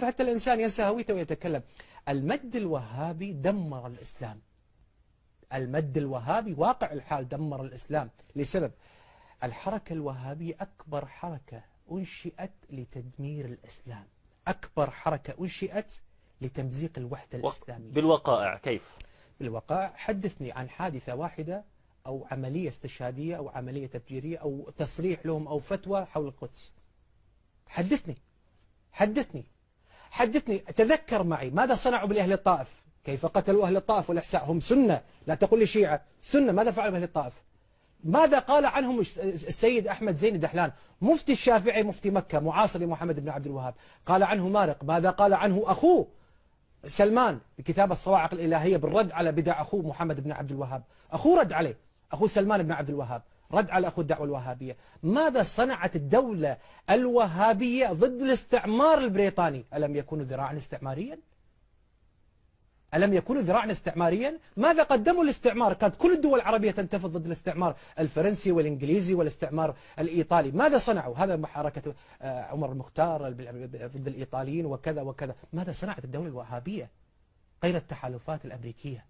حتى الإنسان ينسى هويته ويتكلم. المد الوهابي دمر الإسلام. المد الوهابي واقع الحال دمر الإسلام لسبب الحركة الوهابية أكبر حركة أنشئت لتدمير الإسلام، أكبر حركة أنشئت لتمزيق الوحدة الإسلامية. بالوقائع كيف؟ بالوقائع حدثني عن حادثة واحدة أو عملية استشهادية أو عملية تفجيرية أو تصريح لهم أو فتوى حول القدس. حدثني تذكر معي ماذا صنعوا بأهل الطائف، كيف قتلوا أهل الطائف والإحساء، هم سنة لا تقول لي شيعة، سنة. ماذا فعلوا بأهل الطائف؟ ماذا قال عنهم السيد أحمد زين الدحلان مفتي الشافعي مفتي مكة معاصر لمحمد بن عبد الوهاب؟ قال عنه مارق. ماذا قال عنه أخوه سلمان بكتاب الصواعق الإلهية بالرد على بدع أخوه محمد بن عبد الوهاب؟ أخوه رد عليه، أخوه سلمان بن عبد الوهاب رد على أخوه الدعوة الوهابية. ماذا صنعت الدولة الوهابية ضد الاستعمار البريطاني؟ ألم يكونوا ذراعا استعماريا؟ ألم يكونوا ذراعا استعماريا؟ ماذا قدموا الاستعمار؟ كانت كل الدول العربية تنتفض ضد الاستعمار الفرنسي والإنجليزي والاستعمار الإيطالي. ماذا صنعوا؟ هذا حركة عمر المختار ضد الإيطاليين وكذا وكذا. ماذا صنعت الدولة الوهابية غير التحالفات الأمريكية؟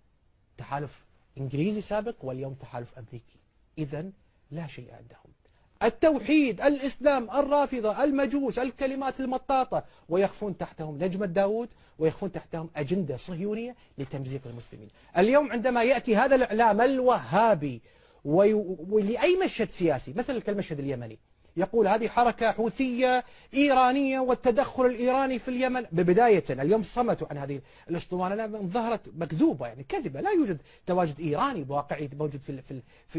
تحالف إنجليزي سابق واليوم تحالف أمريكي. إذن لا شيء عندهم. التوحيد، الإسلام، الرافضة، المجوس، الكلمات المطاطة، ويخفون تحتهم نجمة داود ويخفون تحتهم أجندة صهيونية لتمزيق المسلمين. اليوم عندما يأتي هذا الإعلام الوهابي ولأي مشهد سياسي مثل كالمشهد اليمني يقول هذه حركة حوثية إيرانية والتدخل الإيراني في اليمن، ببداية اليوم صمتوا عن هذه الأسطوانة، ظهرت مكذوبة يعني كذبة، لا يوجد تواجد إيراني بواقعي موجود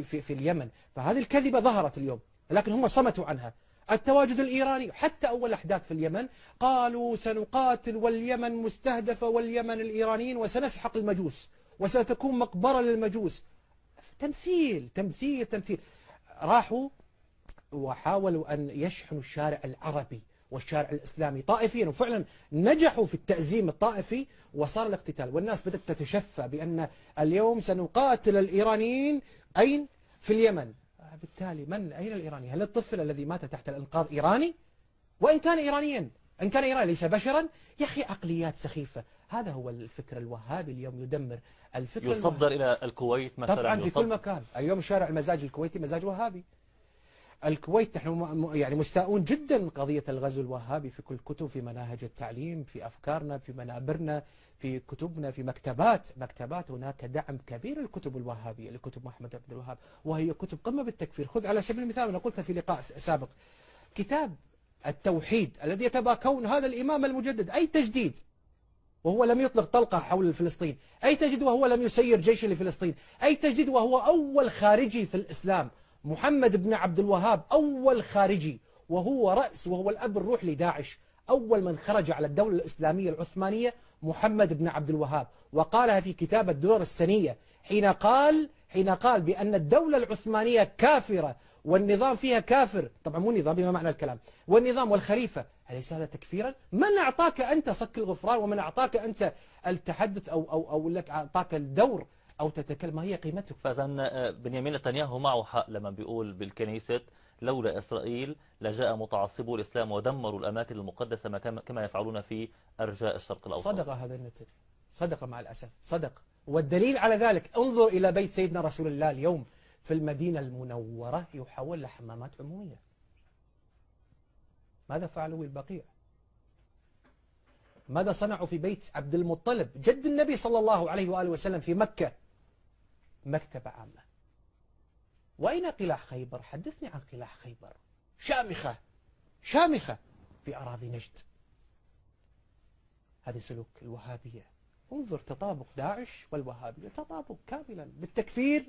في اليمن، فهذه الكذبة ظهرت اليوم لكن هم صمتوا عنها. التواجد الإيراني حتى أول أحداث في اليمن قالوا سنقاتل واليمن مستهدفة واليمن الإيرانيين وسنسحق المجوس وستكون مقبرة للمجوس. تمثيل تمثيل تمثيل. راحوا وحاولوا أن يشحنوا الشارع العربي والشارع الإسلامي طائفيا، وفعلا نجحوا في التأزيم الطائفي وصار الاقتتال، والناس بدأت تتشفى بأن اليوم سنقاتل الإيرانيين أين؟ في اليمن. بالتالي أين الإيراني؟ هل الطفل الذي مات تحت الإنقاذ إيراني؟ وإن كان إيرانيا، إن كان إيراني ليس بشرا؟ يا أخي عقليات سخيفة. هذا هو الفكر الوهابي اليوم يدمر الفكر. يصدر إلى الكويت مثلا طبعا في كل مكان. اليوم شارع المزاج الكويتي مزاج وهابي. الكويت نحن يعني مستاءون جدا من قضية الغزو الوهابي في كل كتب، في مناهج التعليم، في أفكارنا، في منابرنا، في كتبنا، في مكتبات هناك دعم كبير للكتب الوهابية، لكتب محمد عبد الوهاب، وهي كتب قمة بالتكفير. خذ على سبيل المثال، أنا قلتها في لقاء سابق، كتاب التوحيد الذي يتباكون هذا الإمام المجدد أي تجديد وهو لم يطلق طلقة حول فلسطين، أي تجديد وهو لم يسير جيش لفلسطين، أي تجديد وهو أول خارجي في الإسلام. محمد بن عبد الوهاب أول خارجي، وهو رأس وهو الأب الروح لداعش. أول من خرج على الدولة الإسلامية العثمانية محمد بن عبد الوهاب، وقالها في كتاب الدرر السنية حين قال بأن الدولة العثمانية كافرة والنظام فيها كافر، طبعا مو نظام بما معنى الكلام، والنظام والخليفة. أليس هذا تكفيرا؟ من أعطاك أنت صك الغفران ومن أعطاك أنت التحدث أو لك أعطاك الدور أو تتكلم؟ ما هي قيمتك؟ فإذا بنيامين نتنياهو معه حق لما بيقول بالكنيسة لولا إسرائيل لجاء متعصبو الإسلام ودمروا الأماكن المقدسة كما يفعلون في أرجاء الشرق الأوسط. صدق هذا النتن، صدق مع الأسف، صدق. والدليل على ذلك انظر إلى بيت سيدنا رسول الله اليوم في المدينة المنورة يحول لحمامات عمومية. ماذا فعلوا بالبقيع؟ ماذا صنعوا في بيت عبد المطلب جد النبي صلى الله عليه وآله وسلم في مكة؟ مكتبة عامة. وأين قلاع خيبر؟ حدثني عن قلاع خيبر، شامخة في أراضي نجد. هذه سلوك الوهابية. انظر تطابق داعش والوهابية، تطابق كاملا بالتكفير،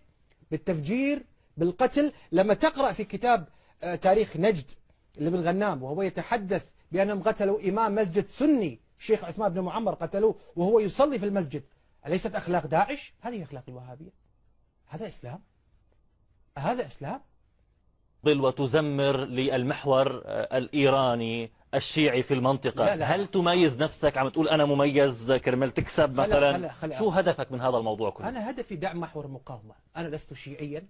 بالتفجير، بالقتل. لما تقرأ في كتاب تاريخ نجد لابن غنام وهو يتحدث بأنهم قتلوا إمام مسجد سني الشيخ عثمان بن معمر، قتلوه وهو يصلي في المسجد. أليست أخلاق داعش؟ هذه أخلاق الوهابية. هذا إسلام؟ هذا إسلام؟ وتزمر للمحور الإيراني الشيعي في المنطقة. لا. هل تميز نفسك؟ عم تقول أنا مميز كرمال تكسب مثلا؟ شو هدفك من هذا الموضوع كله؟ أنا هدفي دعم محور المقاومة. أنا لست شيعيا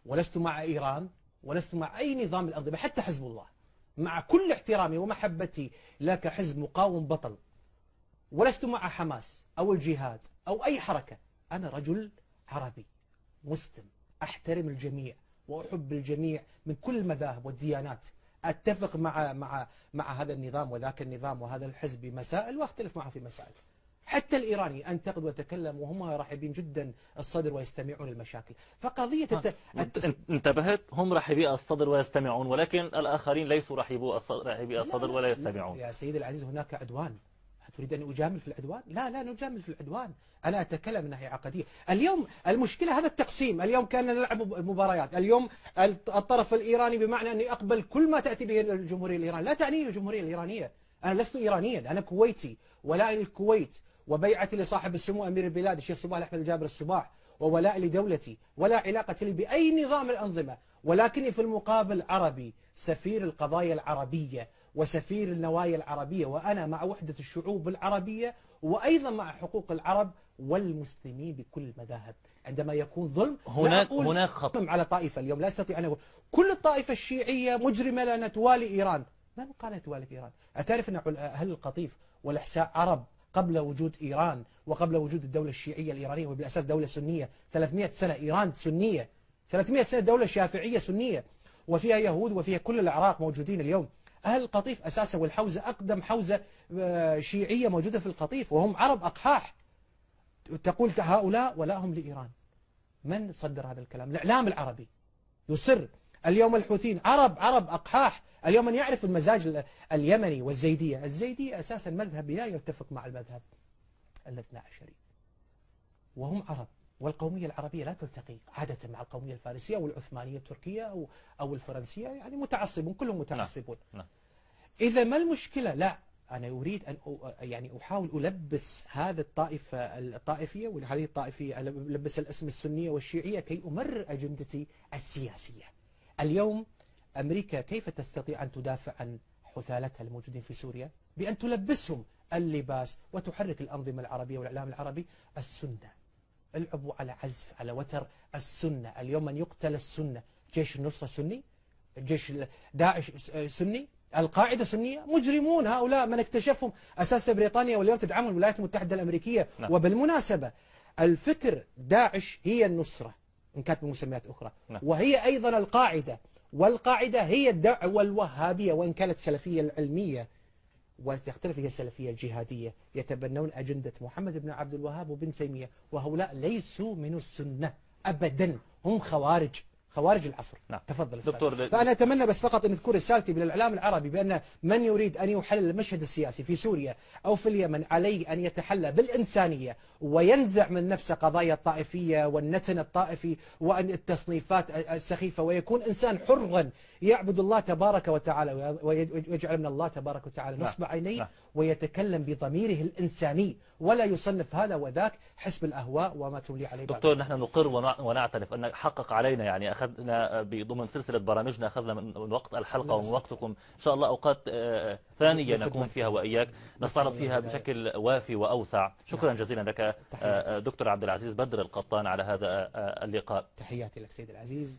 ولست مع إيران ولست مع أي نظام من الأنظمة، حتى حزب الله مع كل احترامي ومحبتي لك حزب مقاوم بطل، ولست مع حماس أو الجهاد أو أي حركة. أنا رجل عربي مسلم، أحترم الجميع وأحب الجميع من كل المذاهب والديانات. أتفق مع هذا النظام وذاك النظام وهذا الحزب بمسائل وأختلف معه في مسائل. حتى الإيراني أنتقد وأتكلم وهم رحبين جدا الصدر ويستمعون المشاكل. فقضية انتبهت، هم رحبي الصدر ويستمعون، ولكن الآخرين ليسوا رحبي الصدر ولا يستمعون. يا سيدي العزيز، هناك عدوان. تريد أن أجامل في العدوان؟ لا نجامل في العدوان. أنا أتكلم من ناحية عقدية. اليوم المشكلة هذا التقسيم. اليوم كان نلعب مباريات. اليوم الطرف الإيراني بمعنى أني أقبل كل ما تأتي به الجمهورية الإيرانية. لا تعنيني الجمهورية الإيرانية. أنا لست إيرانيا، أنا كويتي، ولائي للكويت وبيعتي لصاحب السمو أمير البلاد الشيخ صباح أحمد الجابر الصباح، وولائي لدولتي، ولا علاقة لي بأي نظام الأنظمة، ولكني في المقابل عربي، سفير القضايا العربية وسفير النوايا العربية، وأنا مع وحدة الشعوب العربية وأيضا مع حقوق العرب والمسلمين بكل المذاهب. عندما يكون ظلم هناك خط على طائفة. اليوم لا أستطيع أن أقول كل الطائفة الشيعية مجرمة لأنها توالي إيران. من قال توالي إيران؟ أتعرف أن أهل القطيف والإحساء عرب قبل وجود إيران وقبل وجود الدولة الشيعية الإيرانية، وبالأساس دولة سنية 300 سنة. إيران سنية 300 سنة، دولة شافعية سنية وفيها يهود وفيها كل الأعراق موجودين اليوم. أهل القطيف أساسا والحوزة أقدم حوزة شيعية موجودة في القطيف، وهم عرب أقحاح. تقول هؤلاء ولاهم لإيران. من صدر هذا الكلام؟ الإعلام العربي يصر. اليوم الحوثيين عرب أقحاح. اليوم من يعرف المزاج اليمني والزيدية. الزيدية أساسا مذهب لا يتفق مع المذهب الاثنى عشري، وهم عرب. والقومية العربية لا تلتقي عادة مع القومية الفارسية أو العثمانية التركية أو الفرنسية، يعني متعصبون، كلهم متعصبون. إذا ما المشكلة؟ لا، أنا أريد أن يعني أحاول ألبس هذا الطائفية وهذه الطائفية، ألبس الاسم السنية والشيعية كي أمرر أجندتي السياسية. اليوم أمريكا كيف تستطيع أن تدافع عن حثالتها الموجودين في سوريا؟ بأن تلبسهم اللباس وتحرك الأنظمة العربية والإعلام العربي السنة. العبوا على عزف على وتر السنة. اليوم من يقتل السنة، جيش النصرة سني، جيش داعش سني، القاعدة سنية، مجرمون هؤلاء من اكتشفهم أساس بريطانيا واليوم تدعمهم الولايات المتحدة الأمريكية. وبالمناسبة الفكر داعش هي النصرة إن كانت بمسميات أخرى، وهي أيضا القاعدة، والقاعدة هي الدعوة الوهابية وإن كانت سلفية العلمية، وتختلف هي السلفية الجهادية. يتبنون أجندة محمد بن عبد الوهاب وبن تيمية، وهؤلاء ليسوا من السنة أبدا، هم خوارج العصر. تفضل دكتور. فأنا أتمنى بس فقط أن تكون رسالتي بالإعلام العربي بأن من يريد أن يحلل المشهد السياسي في سوريا أو في اليمن عليه أن يتحلى بالإنسانية وينزع من نفسه قضايا الطائفية والنتن الطائفي وأن التصنيفات السخيفة، ويكون إنسان حرا يعبد الله تبارك وتعالى ويجعل من الله تبارك وتعالى نصب عينيه ويتكلم بضميره الإنساني، ولا يصنف هذا وذاك حسب الأهواء وما تملي عليه. دكتور، نحن نقر ونعترف أن حقق علينا، يعني أخذنا ضمن سلسلة برامجنا، أخذنا من وقت الحلقة ومن وقتكم. إن شاء الله أوقات ثانية نكون فيها وإياك نستعرض فيها بشكل وافي وأوسع. شكرا جزيلا لك دكتور عبد العزيز بدر القطان على هذا اللقاء. تحياتي لك سيد العزيز.